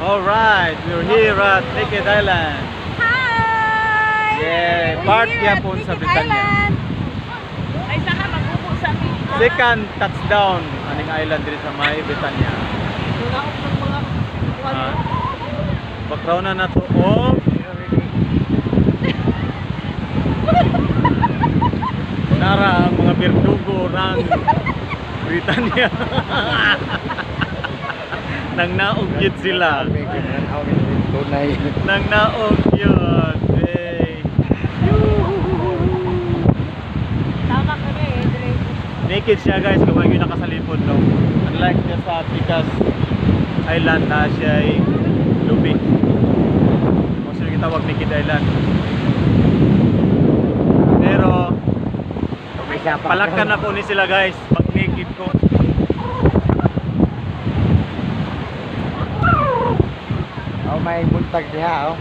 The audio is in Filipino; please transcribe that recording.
Alright, we're here at Naked Island. Hi! Yeah, We're part here at yapon sa Naked Britanya. Island. Ay, saka mag-upo sa amin. Second touchdown aning island diri sa May Britanya. Background na to og Nara ang mga berdugo ng Britanya. Nang naogyot sila. Nang naogyot. Hey. Tama ka na eh. Naked siya guys kapag yun nakasalipod no. Unlike just sa Tikas Island na siya ay lubig. O siya yung tawag Naked Island. Pero palakkan ako ni sila guys pag naked ko. Oh, may buntag diha oh.